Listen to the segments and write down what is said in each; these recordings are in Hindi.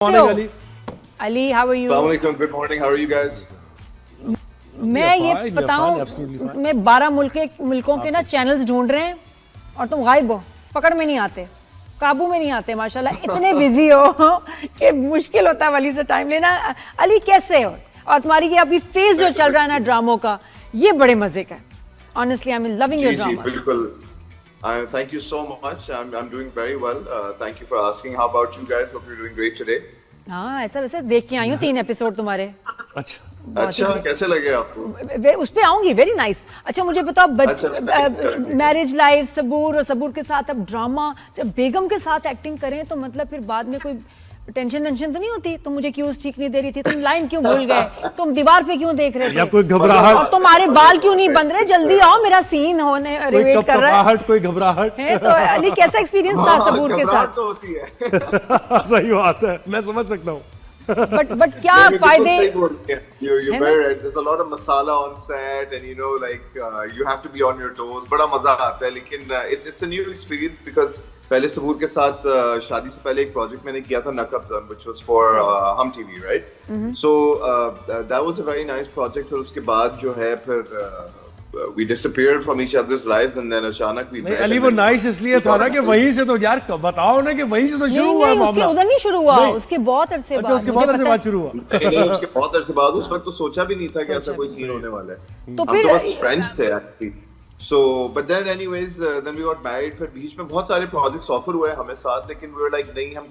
Morning, Ali. Ali, how are you? Assalamualaikum. Good morning. How are you guys? मैं ये fine, बताऊं, absolutely fine. मैं 12 मुल्कों के ना चैनल्स ढूंढ रहे हैं और तुम गायब हो, पकड़ में नहीं आते, काबू में नहीं आते, माशाल्लाह इतने बिजी हो कि मुश्किल होता है वली से टाइम लेना। अली कैसे हो? और तुम्हारी ये अभी फेज जो चल रहा है ना ड्रामों का, ये बड़े मजे का है। Honestly, I'm loving your ji, dramas. बिल्कुल. Thank you so much. I'm doing very well. Thank you for asking. How about you guys? Hope you're doing great today. हाँ, ऐसा वैसे देख के आई हूँ 3 एपिसोड तुम्हारे। अच्छा, अच्छा, कैसे लगे आपको? उस पे आऊंगी, वेरी नाइस। अच्छा मुझे बताओ, मैरिज लाइफ सबूर और सबूर के साथ अब ड्रामा, जब बेगम के साथ एक्टिंग करें तो मतलब फिर बाद में कोई टेंशन तो नहीं होती? तुम मुझे क्यों ठीक नहीं दे रही थी, तुम लाइन क्यों भूल गए, तुम दीवार पे क्यों देख रहे थे, या कोई घबराहट, और तुम्हारे बाल क्यों नहीं बन रहे, जल्दी आओ मेरा सीन होने रिवेट कर रहा है। कोई घबराहट है तो अली कैसा एक्सपीरियंस था सबूर के साथ? तो होती है। सही बात है, मैं समझ सकता हूँ। बट क्या फायदे? You're very right. There's a lot of masala on set, and you have to be on your toes. बड़ा मजा आता है, लेकिन it's a new experience because पहले सबूर के साथ शादी से पहले एक प्रोजेक्ट मैंने किया था नकब, which was for Hum TV, right? So that was a very nice project. और उसके बाद जो है फिर we disappeared from each other's lives, and then अचानक we नहीं अली, वो नाइस इसलिए था ना कि वहीं से तो यार बताओ ना कि वहीं से तो शुरू हुआ मामला। उधर नहीं शुरू हुआ, उसके बहुत अरसे बाद। अच्छा, उसके बहुत अरसे बाद शुरू हुआ। नहीं, उसके बहुत अरसे बाद। उस वक्त तो सोचा भी नहीं था कि ऐसा कोई सीन होने वाला है। तो हम फिर तो बस फ्रेंड्स थे actually. So, but then anyways, then we got married. फिर बीच में बहुत सारे प्रोजेक्ट्स ऑफर हुए हमें साथ, लेकिन we were like नहीं, हम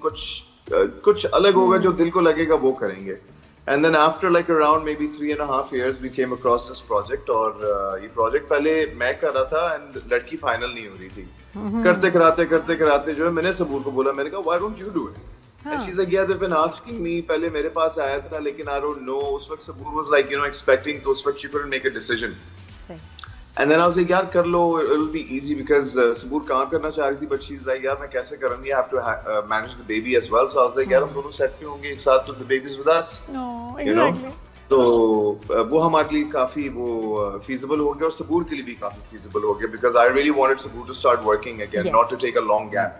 कुछ अलग होगा जो दिल को लगेगा वो करेंगे। And then after like around maybe 3.5 years, we came across this project. और ये प्रोजेक्ट पहले मैं कर रहा था and लड़की फाइनल नहीं हो रही थी। करते कराते जो है मैंने सबूर को बोला, मैंने कहा why don't you do it? And she's like, yeah, they've been asking me. पहले मेरे पास आया था, लेकिन I don't know. उस वक्त सबूर was like, expecting, तो उस वक्त she couldn't make a decision. And then I was like, यार कर लो, it'll be easy because सबूर कहाँ करना चाह रही थी, but she's like, यार मैं कैसे करूँगी, I have to manage the baby as well. So I was like, यार हम दोनों सेट पे होंगे एक साथ, तो the baby's with us. No, you know? exactly. तो वो हमारे लिए काफी वो feasible हो गया, और सबूर के लिए भी काफी feasible हो गया because I really wanted Saboor to start working again, not to take a long gap.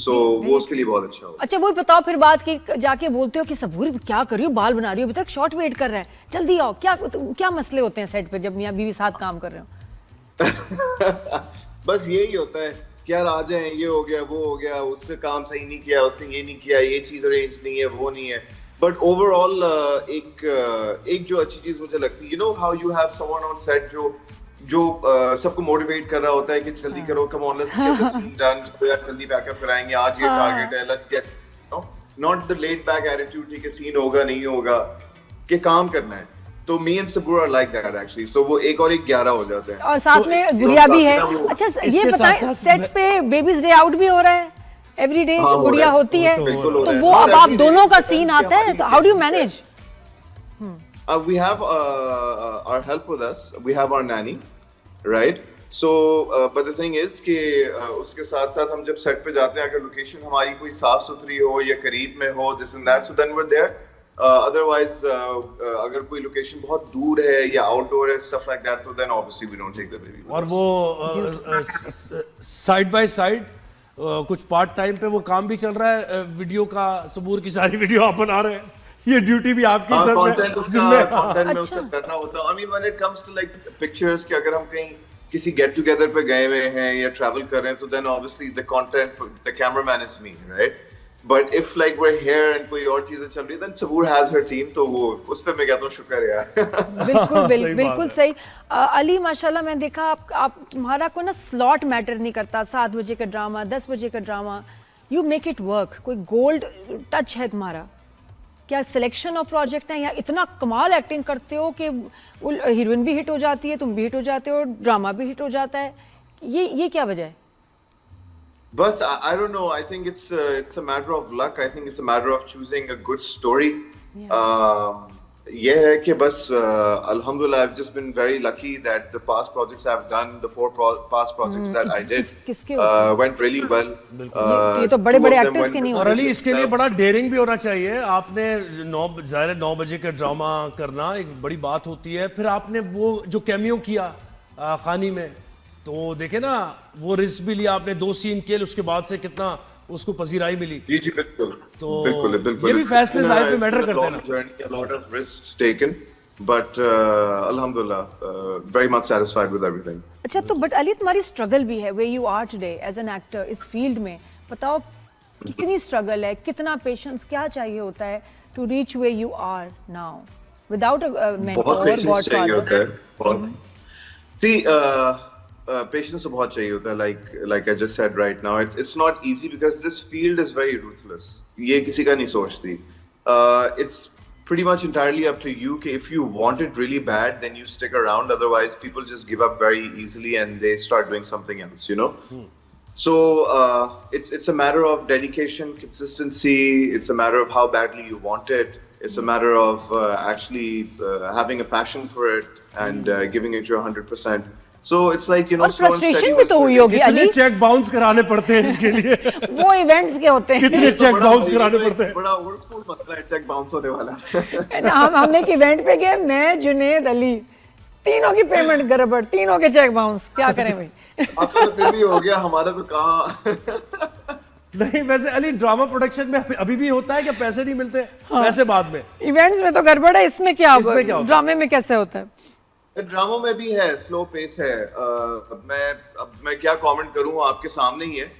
So वो उसके लिए बहुत अच्छा हो। अच्छा वो बताओ फिर बात की, जाके बोलते हो कि सबूर क्या कर रही हो, बाल बना रही हो, अभी तक शॉट वेट कर रहा है, जल्दी आओ। क्या मसले होते हैं सेट पे जब मियां बीवी साथ काम कर रहे हो? बस यही होता है कि यार आ जाए, ये हो गया वो हो गया, उससे काम सही नहीं किया, उसने ये नहीं किया, ये चीज अरेंज नहीं है, वो नहीं है। बट ओवरऑल एक जो अच्छी चीज मुझे लगती है, how you have someone on set जो सबको मोटिवेट कर रहा होता है कि जल्दी करो, come on let's get the scene done, जल्दी बैकअप कराएंगे, आज ये टारगेट है, let's get not the let back attitude, ठीक है सीन होगा नहीं होगा, कि काम करना है। तो me and Sabur are like that actually. So वो 1 और 1 11 हो जाते हैं, और साथ में गुड़िया भी है। अच्छा ये बताएं, सेट पे बेबीज डे आउट भी हो रहा है, एवरी डे गुड़िया होती है, तो वो अब आप दोनों का सीन आता है, तो how do you manage? We have our help with us. We have our nanny, right? So, but the thing is कि उसके साथ साथ हम जब सेट पे जाते हैं, अगर लोकेशन हमारी कोई साफ सुथरी हो या करीब में हो, this and that, so then we're there. Otherwise, अगर कोई लोकेशन बहुत दूर है या आउटडोर है, stuff like that, तो then obviously we don't take the baby. और वो साइड बाय साइड कुछ पार्ट टाइम पे वो काम भी चल रहा है, वीडियो का, सबूर की सारी वीडियो आप बना रहे हैं, ये ड्यूटी भी आपकी सर पे कंटेंट में उसका करना होता है। I mean when it comes to like pictures, कि अगर हम कहीं किसी गेट टुगेदर पे गए हुए हैं या ट्रैवल कर रहे हैं, तो then obviously the content, the cameraman is me, right? But if like we're here and कोई और चीजें चल रही है, then Saboor has her team, तो वो उस पे मैं कहता हूँ शुक्र यार। बिल्कुल सही। अली माशाल्लाह मैं देखा आप तुम्हारा को ना स्लॉट मैटर नहीं करता, 7 बजे का ड्रामा, 10 बजे का drama, you make it work. कोई गोल्ड टच है तुम्हारा? क्या सिलेक्शन ऑफ प्रोजेक्ट है, या इतना कमाल एक्टिंग करते हो कि हीरोइन भी हिट हो जाती है, तुम भी हिट हो जाते हो, ड्रामा भी हिट हो जाता है, ये क्या वजह है? बस I don't know. I think it's a matter of luck. I think it's a matter of choosing a good story. ये है कि बस alhamdulillah, I've just been very lucky that the past projects I've done, the 4 past projects that I did went really well. ये तो बड़े एक्टर्स के नहीं होते। और अली इसके लिए बड़ा डेयरिंग भी होना चाहिए। आपने 9 बजे का ड्रामा करना एक बड़ी बात होती है, फिर आपने वो जो कैमियो किया खानी में, तो देखे ना वो रिस्क भी लिया आपने, 2 सीन किए, उसके बाद से कितना उसको पजीराई मिली। जी जी बिल्कुल। तो बिल्कुल बिल्कुल। ये भी फैसले लाइफ में मैटर करते हैं ना। Journey, a lot of risks taken, but alhamdulillah, very much satisfied with everything. अच्छा तो बट अली तुम्हारी स्ट्रगल भी है way you are today as an actor इस फील्ड में, बताओ कितनी स्ट्रगल है, कितना पेशेंस क्या चाहिए होता है to reach way you are now without a mentor बहुत और पेशेंस चाहिए होता है, गॉडफादर? बहुत। See, patience तो बहुत चाहिए होता है, like I just said right now, it's not easy because this field is very ruthless. ये किसी का नहीं सोचती। It's pretty much entirely up to you कि if you want it really bad, then you stick around. Otherwise, people just give up very easily and they start doing something else, you know? So it's a matter of dedication, consistency. It's a matter of how badly you want it. It's a matter of actually having a passion for it and giving it your 100%. So it's like, you know, और फ्रस्ट्रेशन भी तो हुई होगी कितने अली, चेक बाउंस कराने पड़ते हैं इसके लिए? वो इवेंट्स के होते हैं। कितने चेक बाउंस कराने पड़ते हैं? बड़ा ओल्ड स्कूल मसला है चेक बाउंस होने वाला। हमने एक इवेंट पे गए, मैं जुनेद अली, तीनों की पेमेंट गड़बड़, तीनों के चेक बाउंस, क्या करें भाई? अब तो फिर भी हो गया, हमारा तो कहाँ। नहीं वैसे अली ड्रामा प्रोडक्शन में अभी भी होता है कि पैसे नहीं मिलते? पैसे बाद में। इवेंट्स में तो गड़बड़ है, इसमें क्या इसमें क्या होगा? होगा? ड्रामे में कैसे होता है? ड्रामा में भी है, स्लो पेस है। मैं क्या कमेंट करूं, आपके सामने ही है।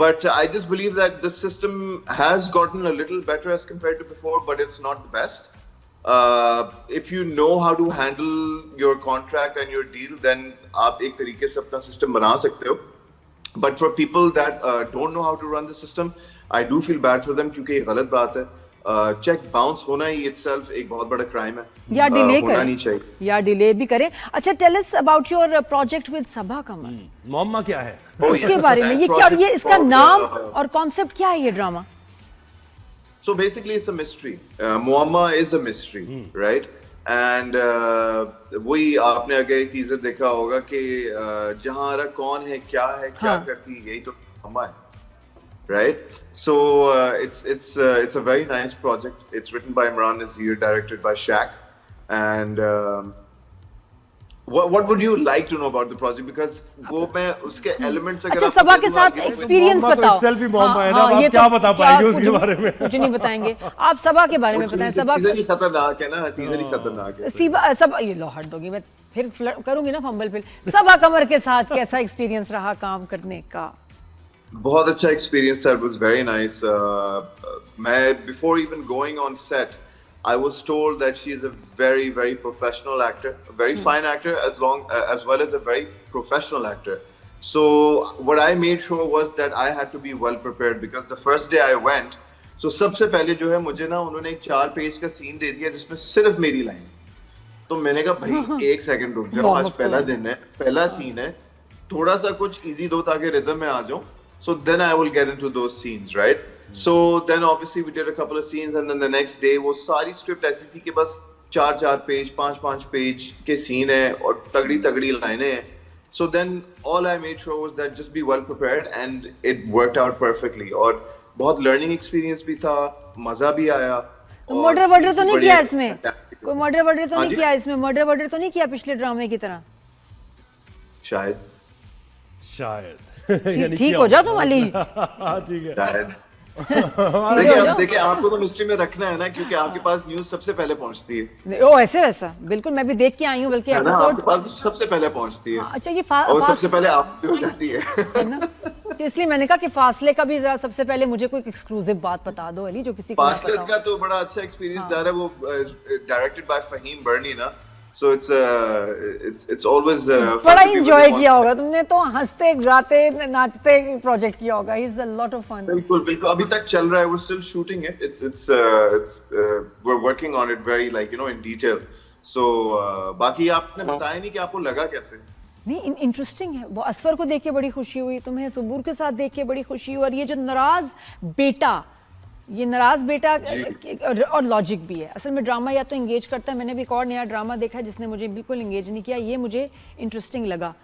But I just believe that the system has gotten a little better as compared to before, but it's not the best. If you know how to handle your contract and your deal, then आप एक तरीके से अपना सिस्टम बना सकते हो। But for people that don't know how to run the system, I do feel bad for them क्योंकि ये गलत बात है। चेक बाउंस होना ही itself एक बहुत बड़ा क्राइम है, या डिले होना नहीं करें, चाहिए। या डिले भी करें। अच्छा tell us about your project with Saba Qamar, मोहम्मा क्या है? इसके बारे में, ये क्या, ये इसका नाम और कॉन्सेप्ट क्या है ये drama? So basically it's a mystery. Muamma is a mystery, right? And वही आपने अगर एक टीजर देखा होगा कि जहां कौन है, क्या हाँ। करती, यही तो मुअम्मा है, right? So it's a very nice project. It's written by Imran Nazir, directed by Shaq, and what would you like to know about the project? Because वो मैं उसके elements अगर अच्छा आपको सबा के दूंगा साथ कि- एक्सपीरियंस मोहम्मा तो बताओ। itself ही मोहम्मा है ना, हाँ, आप ये क्या तो- बता क्या पाएंगे उसके कुछ- बारे में? कुछ नहीं बताएंगे। आप सबा के बारे में बताएं। सबा टीजर ही खतरनाक है ना, टीजर ही खतरनाक है। सब ये लो हट दोगी, मैं फिर करूंगी ना फंबल फिल। सबा कमर के साथ कैसा एक्सपीरियंस रहा काम करने का? बहुत अच्छा एक्सपीरियंस था, it was very nice. मैं before even going on set, I was told that she is a very very professional actor, a very fine actor, as well as a very professional actor. So what I made sure was that I had to be well prepared because the first day I went, so सबसे पहले जो है मुझे ना उन्होंने एक 4 पेज का सीन दे दिया जिसमें सिर्फ मेरी लाइन। तो मैंने कहा भाई एक सेकंड रुक जाओ, आज पहला दिन है, पहला सीन है, थोड़ा सा कुछ इजी दो ताकि रिदम में आ जाऊं। So then I will get into those scenes, right? So then obviously we did a couple of scenes and then the next day वो सारी स्क्रिप्ट ऐसी थी कि बस 4 पेज 5 पेज के सीन है और तगड़ी लाइनें हैं। So then all I made sure was that just be well prepared and it worked out perfectly. और बहुत learning experience भी था, मजा भी आया। मर्डर वर्डर तो नहीं किया इसमें? fantastic। कोई मर्डर वर्डर तो हाँ नहीं जी? किया इसमें? मर्डर वर्डर तो नहीं किया पिछले ड्रामे की तरह? शायद ठीक- ठीक हो जाओ तुम अली। हाँ ठीक है। शायद सीधे हो जाओ। देखिए आपको तो मिस्ट्री में रखना है ना, क्योंकि आपके पास न्यूज सबसे पहले पहुंचती है। ओ ऐसे वैसा बिल्कुल, मैं भी देख के आई हूँ बल्कि है ना, आपके एपिसोड्स। पास सबसे पहले पहुंचती है अच्छा ये और सबसे फास्ट पहले आप पे हो जाती है। है ना, तो इसलिए मैंने कहा कि फासले का भी जरा सबसे पहले मुझे कोई एक्सक्लूसिव बात बता दो अली, जो किसी को ना फासले पता का हो। तो बड़ा अच्छा एक्सपीरियंस जा रहा है, वो डायरेक्टेड बाय फहीम बर्नी ना, सो इट्स ऑलवेज बड़ा एंजॉय किया होगा तुमने तो, हंसते गाते नाचते प्रोजेक्ट किया होगा। Is a lot of fun. बिल्कुल अभी तक चल रहा है, we're still shooting it. It's we're working on it very like in detail. So बाकी आपने बताया नहीं कि आपको लगा कैसे? नहीं इंटरेस्टिंग है वो। असफर को देख के बड़ी खुशी हुई, तुम्हें सुबूर के साथ देख के बड़ी खुशी हुई, और ये जो नाराज बेटा, ये नाराज बेटा और लॉजिक भी है। असल में ड्रामा या तो एंगेज करता है, मैंने भी एक और नया ड्रामा देखा है जिसने मुझे बिल्कुल एंगेज नहीं किया, ये मुझे इंटरेस्टिंग लगा।